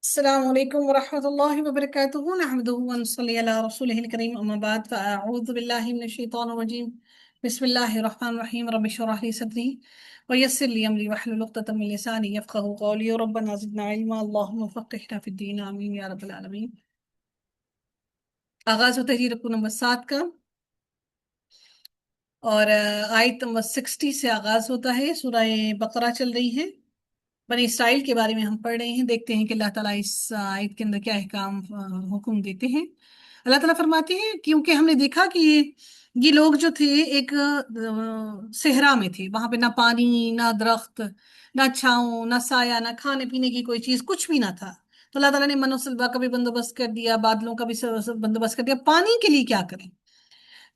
السلام عليكم ورحمة الله وبركاته نحمده ونصلي على رسوله الكريم أما بعد فأعوذ بالله من الشيطان الرجيم بسم الله الرحمن الرحيم رب اشرح لي صدري ويسر لي أمري واحلل عقدة من لساني يفقهوا قولي ربنا زدنا علما اللهم فقهنا في الدين آمين يا رب العالمين۔ آغاز ہوتا ہے جی رکوع نمبر 7 کا، اور آیت نمبر 60 سے آغاز ہوتا ہے۔ سورہ بقرہ چل رہی ہے، بنی اسرائیل کے بارے میں ہم پڑھ رہے ہیں۔ دیکھتے ہیں کہ اللہ تعالیٰ اس آیت کے اندر کیا احکام حکم دیتے ہیں۔ اللہ تعالیٰ فرماتے ہیں کیونکہ ہم نے دیکھا کہ یہ لوگ جو تھے ایک صحرا میں تھے، وہاں پہ نہ پانی، نہ درخت، نہ چھاؤں، نہ سایہ، نہ کھانے پینے کی کوئی چیز، کچھ بھی نہ تھا۔ تو اللہ تعالیٰ نے من و سلوا کا بھی بندوبست کر دیا، بادلوں کا بھی بندوبست کر دیا، پانی کے لیے کیا کریں؟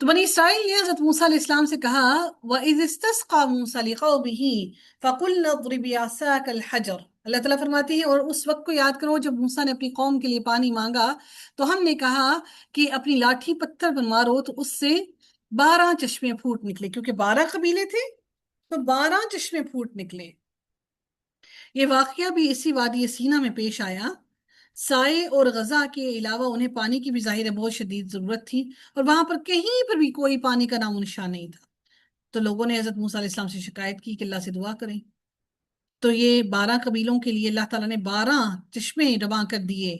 تو بنی اسرائیل نے حضرت موسیٰ علیہ السلام سے کہا وَإِذِ اسْتَسْقَىٰ مُوسَىٰ لِقَوْمِهِ فَقُلْنَا اضْرِبْ بِعَصَاكَ الْحَجَرَ۔ اللہ تعالیٰ فرماتے ہیں اور اس وقت کو یاد کرو جب موسیٰ نے اپنی قوم کے لیے پانی مانگا تو ہم نے کہا کہ اپنی لاٹھی پتھر پر مارو تو اس سے 12 چشمے پھوٹ نکلے، کیونکہ 12 قبیلے تھے تو 12 چشمے پھوٹ نکلے۔ یہ واقعہ بھی اسی وادی سینا میں پیش آیا۔ سائے اور غذا کے علاوہ انہیں پانی کی بھی ظاہر بہت شدید ضرورت تھی، اور وہاں پر کہیں پر بھی کوئی پانی کا نام و نشان نہیں تھا۔ تو لوگوں نے حضرت موسیٰ علیہ السلام سے شکایت کی کہ اللہ سے دعا کریں۔ تو یہ 12 قبیلوں کے لیے اللہ تعالیٰ نے 12 چشمے رواں کر دیے۔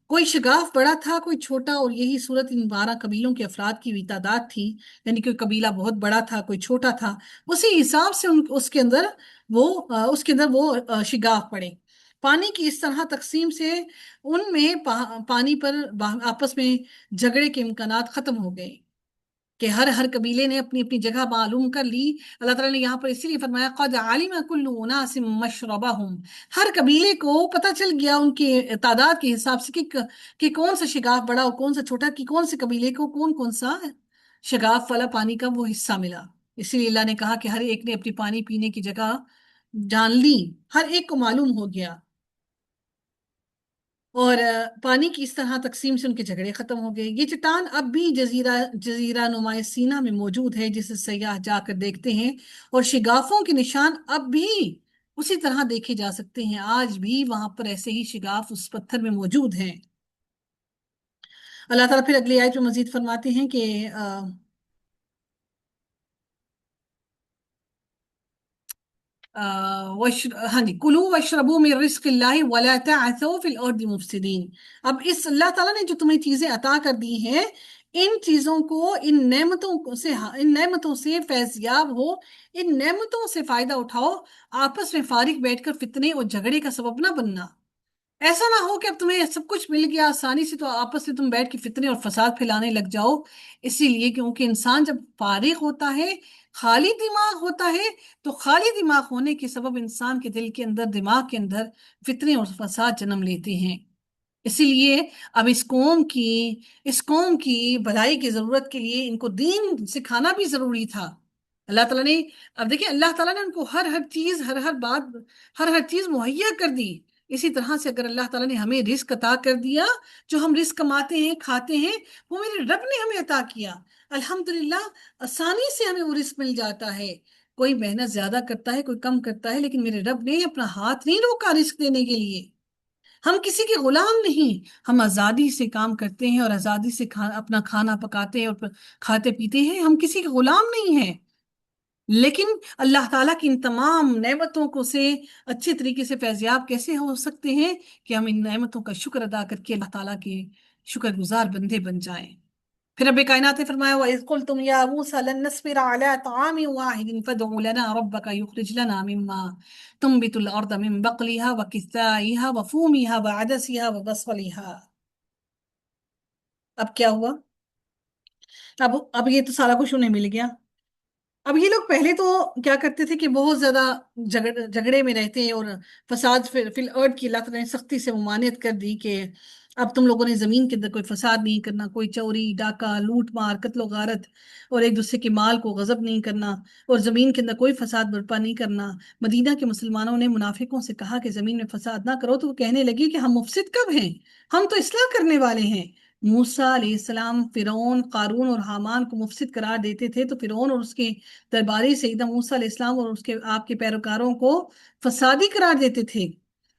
کوئی شگاف بڑا تھا، کوئی چھوٹا، اور یہی صورت ان 12 قبیلوں کے افراد کی بھی تعداد تھی، یعنی کوئی قبیلہ بہت بڑا تھا، کوئی چھوٹا تھا، اسی حساب سے اس کے اندر وہ شگاف پڑے۔ پانی کی اس طرح تقسیم سے ان میں پانی پر آپس میں جھگڑے کے امکانات ختم ہو گئے کہ ہر قبیلے نے اپنی اپنی جگہ معلوم کر لی۔ اللہ تعالیٰ نے یہاں پر اسی لیے فرمایا قَدْ عَلِمَ كُلُّ أُنَاسٍ مَّشْرَبَهُمْ۔ ہر قبیلے کو پتہ چل گیا ان کی تعداد کے حساب سے کہ کون سا شگاف بڑا اور کون سا چھوٹا، کہ کون سے قبیلے کو کون سا شگاف والا پانی کا وہ حصہ ملا۔ اسی لیے اللہ نے کہا کہ ہر ایک نے اپنی پانی پینے کی جگہ جان لی، ہر ایک کو معلوم ہو گیا، اور پانی کی اس طرح تقسیم سے ان کے جھگڑے ختم ہو گئے۔ یہ چٹان اب بھی جزیرہ نمائے سینا میں موجود ہے، جسے سیاح جا کر دیکھتے ہیں، اور شگافوں کے نشان اب بھی اسی طرح دیکھے جا سکتے ہیں۔ آج بھی وہاں پر ایسے ہی شگاف اس پتھر میں موجود ہیں۔ اللہ تعالیٰ پھر اگلی آیت میں مزید فرماتے ہیں کہ ہاں جی، کلو واشربوا من رزق اللہ ولا تعثوا فی الارض مفسدین۔ اب اس اللہ تعالیٰ نے جو تمہیں چیزیں عطا کر دی ہیں، ان چیزوں کو، ان نعمتوں سے فیض یاب ہو، ان نعمتوں سے فائدہ اٹھاؤ، آپس میں فارغ بیٹھ کر فتنے اور جھگڑے کا سبب نہ بننا۔ ایسا نہ ہو کہ اب تمہیں سب کچھ مل گیا آسانی سے تو آپس میں تم بیٹھ کے فتنے اور فساد پھیلانے لگ جاؤ۔ اسی لیے کیونکہ انسان جب فارغ ہوتا ہے، خالی دماغ ہوتا ہے، تو خالی دماغ ہونے کے سبب انسان کے دل کے اندر، دماغ کے اندر فتنے اور فساد جنم لیتے ہیں۔ اسی لیے اب اس قوم کی بھلائی کی ضرورت کے لیے ان کو دین سکھانا بھی ضروری تھا۔ اللہ تعالیٰ نے، اب دیکھیں، اللہ تعالیٰ نے ان کو ہر چیز، ہر بات، ہر چیز مہیا کر دی۔ اسی طرح سے اگر اللہ تعالیٰ نے ہمیں رزق عطا کر دیا، جو ہم رزق کماتے ہیں، کھاتے ہیں، وہ میرے رب نے ہمیں عطا کیا، الحمدللہ آسانی سے ہمیں وہ رزق مل جاتا ہے۔ کوئی محنت زیادہ کرتا ہے، کوئی کم کرتا ہے، لیکن میرے رب نے اپنا ہاتھ نہیں روکا رزق دینے کے لیے۔ ہم کسی کے غلام نہیں، ہم آزادی سے کام کرتے ہیں اور آزادی سے اپنا کھانا پکاتے ہیں اور کھاتے پیتے ہیں، ہم کسی کے غلام نہیں ہیں۔ لیکن اللہ تعالیٰ کی ان تمام نعمتوں کو سے اچھے طریقے سے فیضیاب کیسے ہو سکتے ہیں کہ ہم ان نعمتوں کا شکر ادا کر کے اللہ تعالیٰ کے شکر گزار بندے بن جائیں۔ پھر رب کائنات نے فرمایا وَإِذْ قُلْتُمْ يَا مُوسَىٰ لَن نَّصْبِرَ عَلَىٰ طَعَامٍ وَاحِدٍ فَادْعُ لَنَا رَبَّكَ يُخْرِجْ لَنَا مِمَّا تُنبِتُ الْأَرْضُ مِن بَقْلِهَا وَقِثَّائِهَا وَفُومِهَا وَعَدَسِهَا وَبَصَلِهَا۔ اب کیا ہوا؟ اب یہ تو سارا کچھ انہیں مل گیا۔ اب یہ لوگ پہلے تو کیا کرتے تھے کہ بہت زیادہ جھگڑے میں رہتے، اور فساد فی الارض کی اللہ تعالیٰ نے سختی سے ممانعت کر دی کہ اب تم لوگوں نے زمین کے اندر کوئی فساد نہیں کرنا، کوئی چوری ڈاکہ لوٹ مار قتل و غارت اور ایک دوسرے کے مال کو غصب نہیں کرنا، اور زمین کے اندر کوئی فساد برپا نہیں کرنا۔ مدینہ کے مسلمانوں نے منافقوں سے کہا کہ زمین میں فساد نہ کرو، تو وہ کہنے لگی کہ ہم مفسد کب ہیں، ہم تو اصلاح کرنے والے ہیں۔ موسیٰ علیہ السلام فرعون، قارون اور حامان کو مفسد قرار دیتے تھے، تو فرعون اور اس کے درباری سیدنا موسیٰ علیہ السلام اور آپ کے پیروکاروں کو فسادی قرار دیتے تھے۔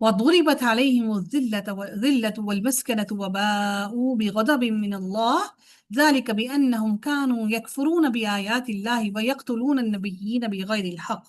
وضربت عليهم الذلة والمسكنة وباءوا بغضب من الله ذلك بأنهم كانوا يكفرون بآيات الله ويقتلون النبيين بغير الحق۔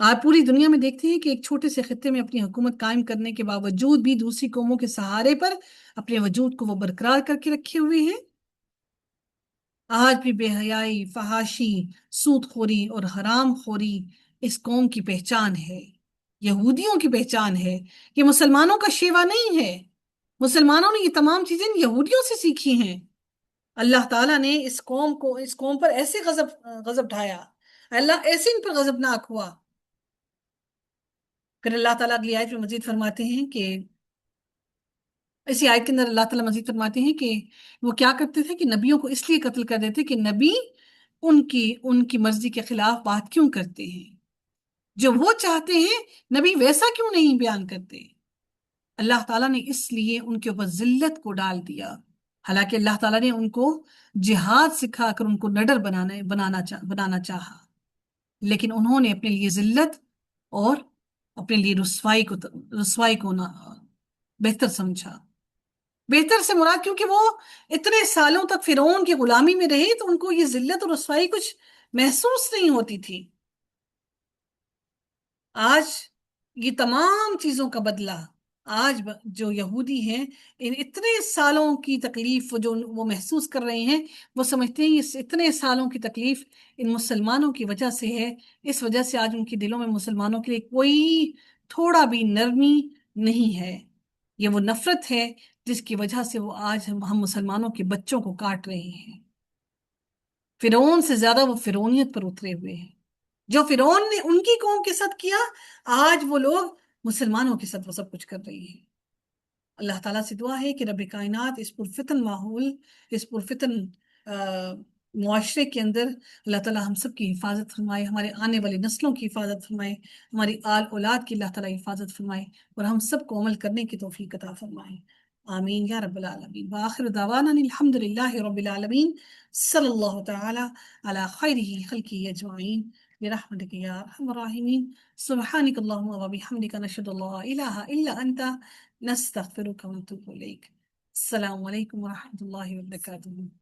آپ پوری دنیا میں دیکھتے ہیں کہ ایک چھوٹے سے خطے میں اپنی حکومت قائم کرنے کے باوجود بھی دوسری قوموں کے سہارے پر اپنے وجود کو وہ برقرار کر کے رکھے ہوئے ہیں۔ آج بھی بے حیائی، فحاشی، سود خوری اور حرام خوری اس قوم کی پہچان ہے، یہودیوں کی پہچان ہے۔ یہ مسلمانوں کا شیوا نہیں ہے۔ مسلمانوں نے یہ تمام چیزیں یہودیوں سے سیکھی ہیں۔ اللہ تعالیٰ نے اس قوم پر ایسے غضب ڈھایا، اللہ ایسے ان پر غضبناک ہوا۔ پھر اللہ تعالیٰ اگلی آیت میں مزید فرماتے ہیں کہ اسی آیت کے اندر اللہ تعالیٰ مزید فرماتے ہیں کہ وہ کیا کرتے تھے کہ نبیوں کو اس لیے قتل کر دیتے کہ نبی ان کی مرضی کے خلاف بات کیوں کرتے ہیں، جو وہ چاہتے ہیں نبی ویسا کیوں نہیں بیان کرتے۔ اللہ تعالیٰ نے اس لیے ان کے اوپر ذلت کو ڈال دیا، حالانکہ اللہ تعالیٰ نے ان کو جہاد سکھا کر ان کو نڈر بنانا چاہا، لیکن انہوں نے اپنے لیے ذلت اور اپنے لیے رسوائی کو نہ بہتر سمجھا۔ بہتر سے مراد کیونکہ وہ اتنے سالوں تک فرعون کی غلامی میں رہے تو ان کو یہ ذلت اور رسوائی کچھ محسوس نہیں ہوتی تھی۔ آج یہ تمام چیزوں کا بدلہ، آج جو یہودی ہیں ان اتنے سالوں کی تکلیف جو وہ محسوس کر رہے ہیں، وہ سمجھتے ہیں اس اتنے سالوں کی تکلیف ان مسلمانوں کی وجہ سے ہے۔ اس وجہ سے آج ان کے دلوں میں مسلمانوں کے لیے کوئی تھوڑا بھی نرمی نہیں ہے۔ یہ وہ نفرت ہے جس کی وجہ سے وہ آج ہم مسلمانوں کے بچوں کو کاٹ رہے ہیں۔ فرعون سے زیادہ وہ فرعونیت پر اترے ہوئے ہیں۔ جو فرعون نے ان کی قوم کے ساتھ کیا، آج وہ لوگ مسلمانوں کے ساتھ وہ سب کچھ کر رہی ہیں۔ اللہ تعالیٰ سے دعا ہے کہ رب کائنات اس پرفتن ماحول، اس پرفتن معاشرے کے اندر اللہ تعالیٰ ہم سب کی حفاظت فرمائے، ہمارے آنے والی نسلوں کی حفاظت فرمائے، ہماری آل اولاد کی اللہ تعالیٰ حفاظت فرمائے، اور ہم سب کو عمل کرنے کی توفیق عطا فرمائے۔ آمین یا رب العالمین۔ وآخر دعوانا الحمد للہ رب العالمین، صلی اللہ تعالی علی خیرہ خلقہ اجمعین برحمتک یا ارحم الراحمین۔ سبحانک اللہم وبحمدک، نشہد ان لا الہ الا انت، نستغفرک ونتوب الیک۔ السلام علیکم ورحمۃ اللہ وبرکاتہ۔